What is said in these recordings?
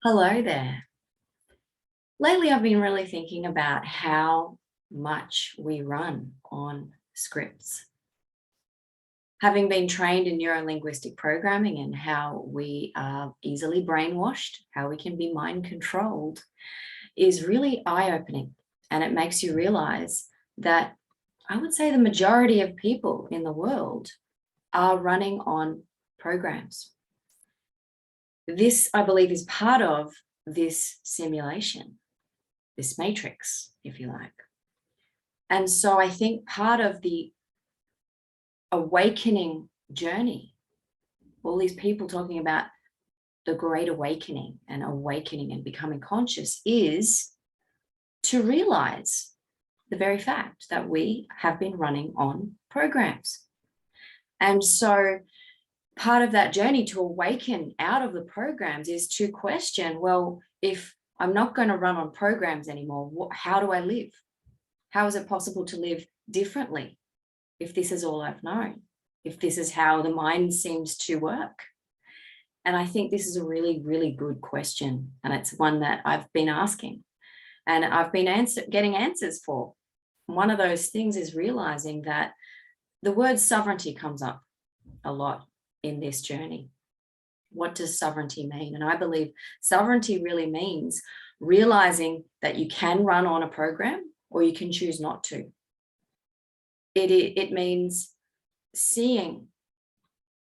Hello there. Lately, I've been really thinking about how much we run on scripts. Having been trained in neuro-linguistic programming and how we are easily brainwashed, how we can be mind controlled, is really eye-opening. And it makes you realize that I would say the majority of people in the world are running on programs. This, I believe, is part of this simulation, this matrix, if you like. And so I think part of the awakening journey, all these people talking about the great awakening and becoming conscious, is to realize the very fact that we have been running on programs. And so part of that journey to awaken out of the programs is to question, well, if I'm not going to run on programs anymore, how do I live? How is it possible to live differently if this is all I've known, if this is how the mind seems to work? And I think this is a really, really good question. And it's one that I've been asking and I've been getting answers for. One of those things is realizing that the word sovereignty comes up a lot in this journey. What does sovereignty mean? And I believe sovereignty really means realizing that you can run on a program or you can choose not to. It means seeing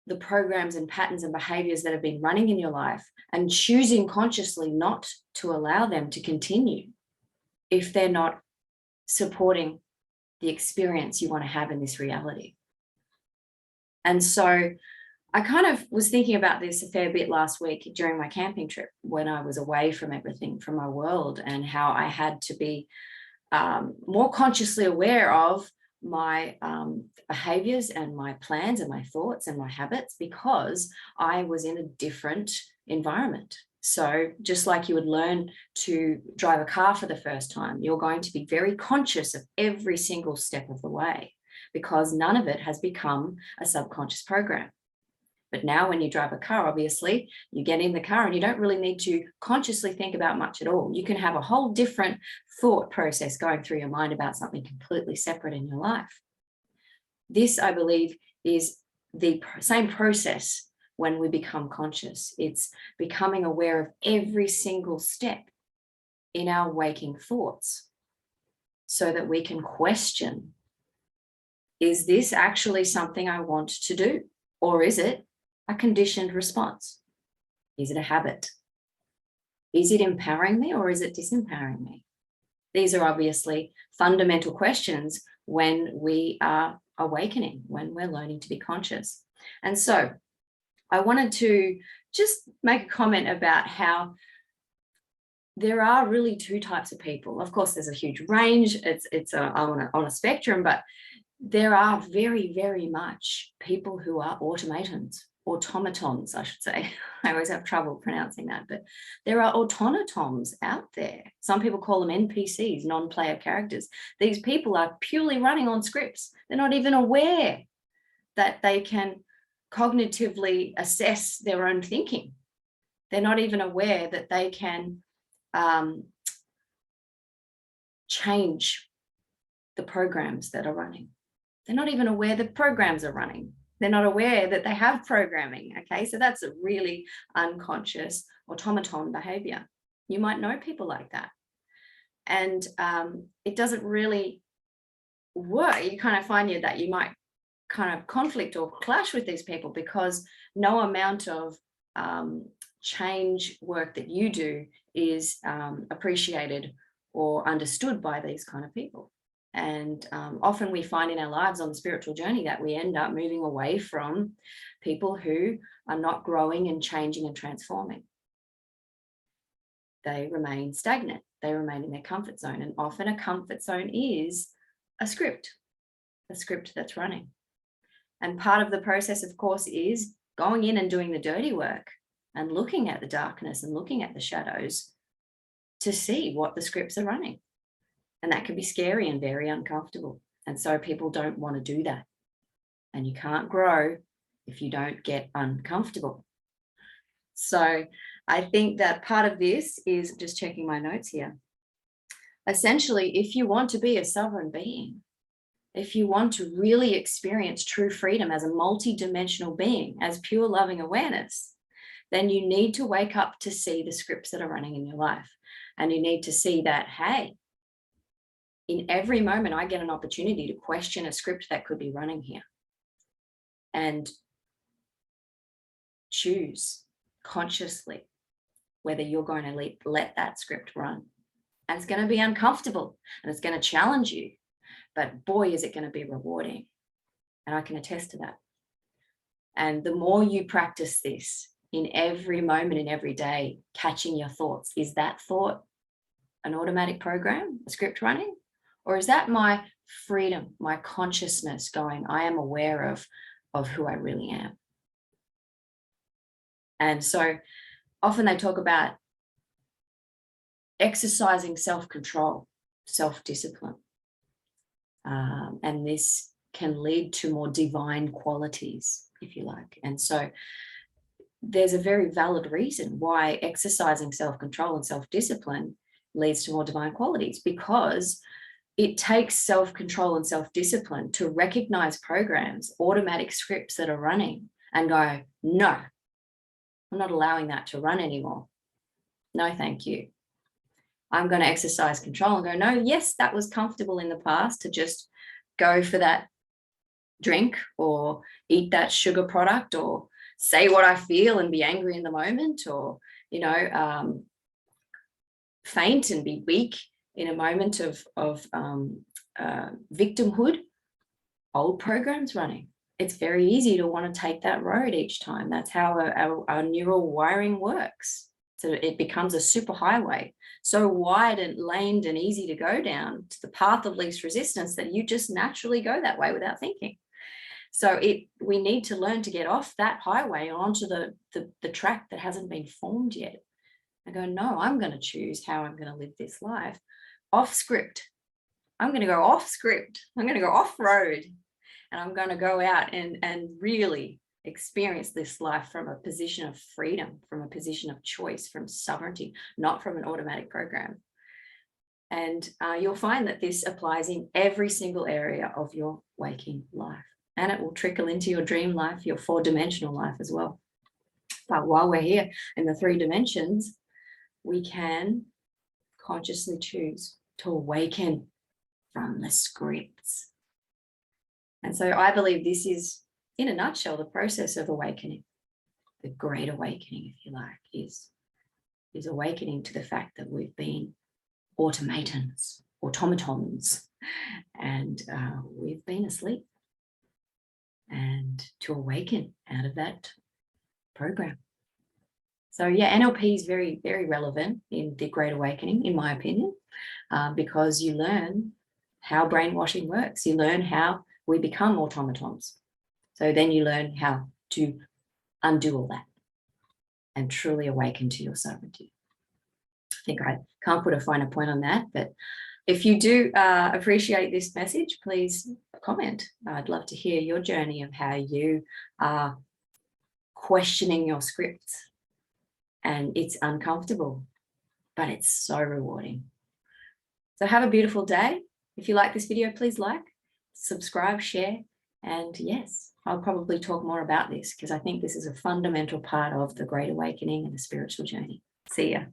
the programs and patterns and behaviors that have been running in your life and choosing consciously not to allow them to continue if they're not supporting the experience you want to have in this reality. And so I kind of was thinking about this a fair bit last week during my camping trip when I was away from everything, from my world, and how I had to be more consciously aware of my behaviors and my plans and my thoughts and my habits because I was in a different environment. So just like you would learn to drive a car for the first time, you're going to be very conscious of every single step of the way because none of it has become a subconscious program. But now when you drive a car, obviously, you get in the car and you don't really need to consciously think about much at all. You can have a whole different thought process going through your mind about something completely separate in your life. This, I believe, is the same process when we become conscious. It's becoming aware of every single step in our waking thoughts so that we can question, is this actually something I want to do? Or is it a conditioned response? Is it a habit? Is it empowering me or is it disempowering me? These are obviously fundamental questions when we are awakening, when we're learning to be conscious. And so I wanted to just make a comment about how there are really two types of people. Of course, there's a huge range. It's on a spectrum, but there are very, very much people who are automatons, I should say. I always have trouble pronouncing that, but there are automatons out there. Some people call them NPCs, non-player characters. These people are purely running on scripts. They're not even aware that they can cognitively assess their own thinking. They're not even aware that they can change the programs that are running. They're not even aware that programs are running. They're not aware that they have programming. Okay, so that's a really unconscious automaton behavior. You might know people like that. And it doesn't really work. You kind of find that you might kind of conflict or clash with these people because no amount of change work that you do is appreciated or understood by these kind of people. And often we find in our lives on the spiritual journey that we end up moving away from people who are not growing and changing and transforming. They remain stagnant. They remain in their comfort zone. And often a comfort zone is a script that's running. And part of the process, of course, is going in and doing the dirty work and looking at the darkness and looking at the shadows to see what the scripts are running. And that can be scary and very uncomfortable. And so people don't want to do that. And you can't grow if you don't get uncomfortable. So I think that part of this is just checking my notes here. Essentially, if you want to be a sovereign being, if you want to really experience true freedom as a multi-dimensional being, as pure loving awareness, then you need to wake up to see the scripts that are running in your life. And you need to see that, hey, in every moment I get an opportunity to question a script that could be running here. And choose consciously whether you're going to let that script run. And it's going to be uncomfortable and it's going to challenge you. But boy, is it going to be rewarding. And I can attest to that. And the more you practice this in every moment, in every day, catching your thoughts, is that thought an automatic program, a script running? Or is that my freedom, my consciousness going, I am aware of who I really am? And so often they talk about exercising self-control, self-discipline. And this can lead to more divine qualities, if you like. And so there's a very valid reason why exercising self-control and self-discipline leads to more divine qualities, because it takes self-control and self-discipline to recognize programs, automatic scripts that are running and go, no, I'm not allowing that to run anymore. No, thank you. I'm going to exercise control and go, no, yes, that was comfortable in the past to just go for that drink or eat that sugar product or say what I feel and be angry in the moment, or, faint and be weak in a moment of victimhood. Old programs running. It's very easy to want to take that road each time. That's how our neural wiring works. So it becomes a super highway, so wide and laned and easy to go down to the path of least resistance that you just naturally go that way without thinking. So we need to learn to get off that highway onto the track that hasn't been formed yet. I go, no, I'm going to choose how I'm going to live this life. Off script. I'm going to go off script. I'm going to go off road. And I'm going to go out and really experience this life from a position of freedom, from a position of choice, from sovereignty, not from an automatic program. And you'll find that this applies in every single area of your waking life. And it will trickle into your dream life, your 4-dimensional life as well. But while we're here in the 3 dimensions, we can consciously choose to awaken from the scripts. And so I believe this is, in a nutshell, the process of awakening. The great awakening, if you like, is awakening to the fact that we've been automatons, and we've been asleep. And to awaken out of that program. So yeah, NLP is very, very relevant in the Great Awakening, in my opinion, because you learn how brainwashing works. You learn how we become automatons. So then you learn how to undo all that and truly awaken to your sovereignty. I think I can't put a finer point on that, but if you do appreciate this message, please comment. I'd love to hear your journey of how you are questioning your scripts. And it's uncomfortable, but it's so rewarding. So have a beautiful day. If you like this video, please like, subscribe, share, and yes, I'll probably talk more about this because I think this is a fundamental part of the Great Awakening and the spiritual journey. See ya.